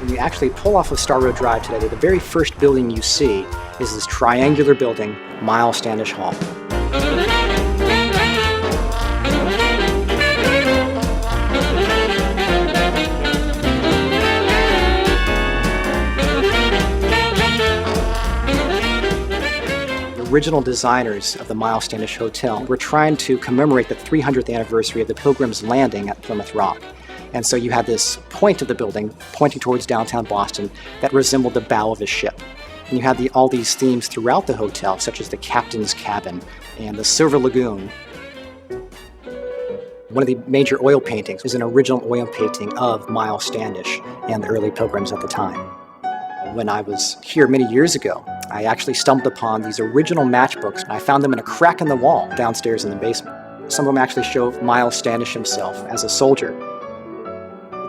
When you actually pull off of Star Road Drive today, the very first building you see is this triangular building, Miles Standish Hall. The original designers of the Miles Standish Hotel were trying to commemorate the 300th anniversary of the Pilgrim's Landing at Plymouth Rock. And so you had this point of the building pointing towards downtown Boston that resembled the bow of a ship. And you had all these themes throughout the hotel, such as the captain's cabin and the Silver Lagoon. One of the major oil paintings is an original oil painting of Miles Standish and the early pilgrims at the time. When I was here many years ago, I actually stumbled upon these original matchbooks. I found them in a crack in the wall downstairs in the basement. Some of them actually show Miles Standish himself as a soldier.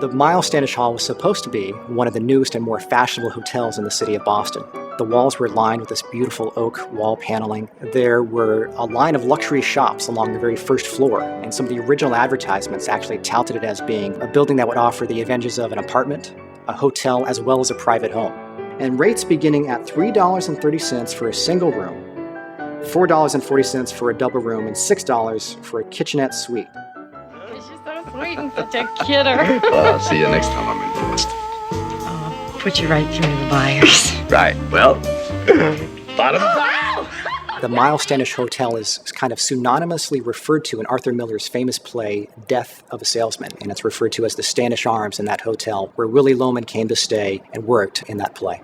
The Miles Standish Hall was supposed to be one of the newest and more fashionable hotels in the city of Boston. The walls were lined with this beautiful oak wall paneling. There were a line of luxury shops along the very first floor, and some of the original advertisements actually touted it as being a building that would offer the advantages of an apartment, a hotel, as well as a private home. And rates beginning at $3.30 for a single room, $4.40 for a double room, and $6 for a kitchenette suite. She's so sweet and such a kidder. Well, I'll see you next time I'm in Boston. Oh, put you right through the buyers. Right, well, bottom line. The Miles Standish Hotel is kind of synonymously referred to in Arthur Miller's famous play, Death of a Salesman, and it's referred to as the Standish Arms in that hotel, where Willy Loman came to stay and worked in that play.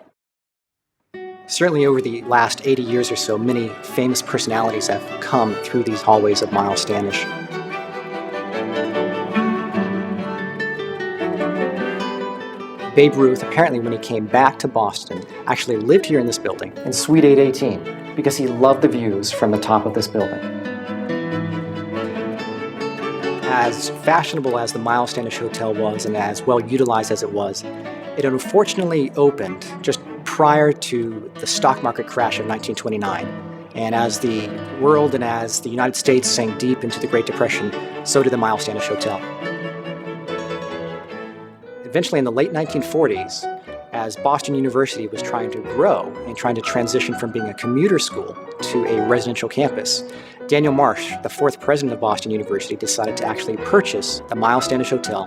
Certainly over the last 80 years or so, many famous personalities have come through these hallways of Miles Standish. Babe Ruth, apparently when he came back to Boston, actually lived here in this building, in Suite 818, because he loved the views from the top of this building. As fashionable as the Miles Standish Hotel was and as well utilized as it was, it unfortunately opened just prior to the stock market crash of 1929. And as the world and as the United States sank deep into the Great Depression, so did the Miles Standish Hotel. Eventually in the late 1940s, as Boston University was trying to grow and trying to transition from being a commuter school to a residential campus, Daniel Marsh, the fourth president of Boston University, decided to actually purchase the Miles Standish Hotel.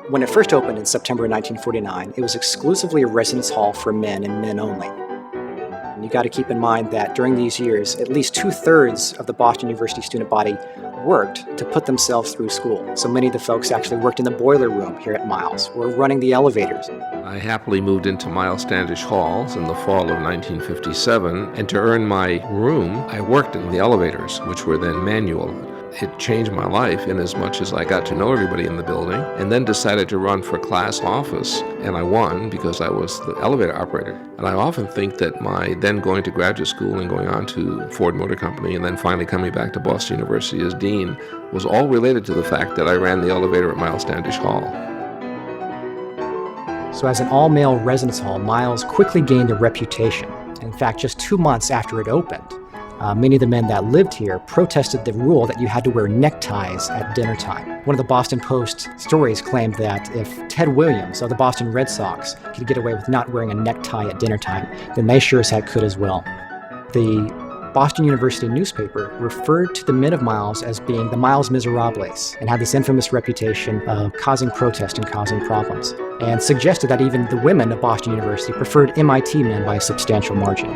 When it first opened in September 1949, it was exclusively a residence hall for men and men only. And you got to keep in mind that during these years, at least 2/3 of the Boston University student body worked to put themselves through school. So many of the folks actually worked in the boiler room here at Miles, or running the elevators. I happily moved into Miles Standish Halls in the fall of 1957, and to earn my room, I worked in the elevators, which were then manual. It changed my life in as much as I got to know everybody in the building, and then decided to run for class office, and I won because I was the elevator operator. And I often think that my then going to graduate school and going on to Ford Motor Company and then finally coming back to Boston University as dean was all related to the fact that I ran the elevator at Miles Standish Hall. So as an all-male residence hall, Miles quickly gained a reputation. In fact, just 2 months after it opened, many of the men that lived here protested the rule that you had to wear neckties at dinner time. One of the Boston Post stories claimed that if Ted Williams of the Boston Red Sox could get away with not wearing a necktie at dinner time, then they sure as heck could as well. The Boston University newspaper referred to the men of Miles as being the Miles Miserables and had this infamous reputation of causing protest and causing problems, and suggested that even the women of Boston University preferred MIT men by a substantial margin.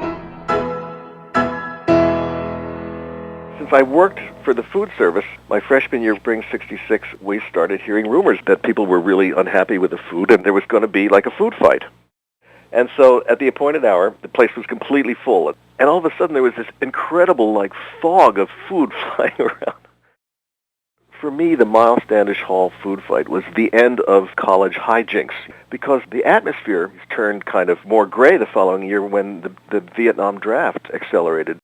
Since I worked for the food service, my freshman year of spring '66, we started hearing rumors that people were really unhappy with the food and there was going to be like a food fight. And so at the appointed hour, the place was completely full. And all of a sudden there was this incredible fog of food flying around. For me, the Miles Standish Hall food fight was the end of college hijinks because the atmosphere turned kind of more gray the following year when the Vietnam draft accelerated.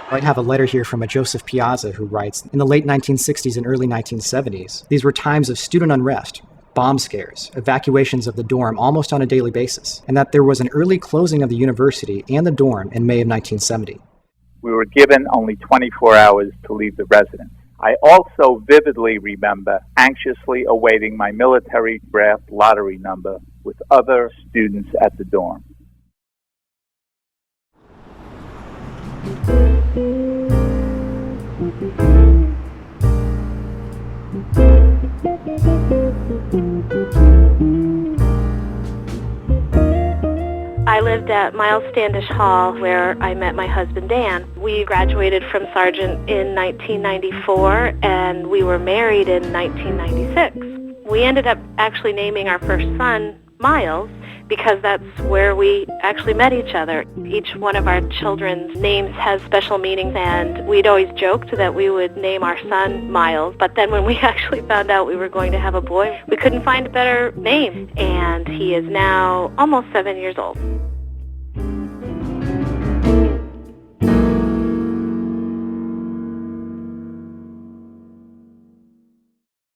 I have a letter here from a Joseph Piazza who writes, in the late 1960s and early 1970s, these were times of student unrest, bomb scares, evacuations of the dorm almost on a daily basis, and that there was an early closing of the university and the dorm in May of 1970. We were given only 24 hours to leave the residence. I also vividly remember anxiously awaiting my military draft lottery number with other students at the dorm. I lived at Miles Standish Hall, where I met my husband, Dan. We graduated from Sergeant in 1994, and we were married in 1996. We ended up actually naming our first son Miles, because that's where we actually met each other. Each one of our children's names has special meanings, and we'd always joked that we would name our son Miles, but then when we actually found out we were going to have a boy, we couldn't find a better name, and he is now almost 7 years old.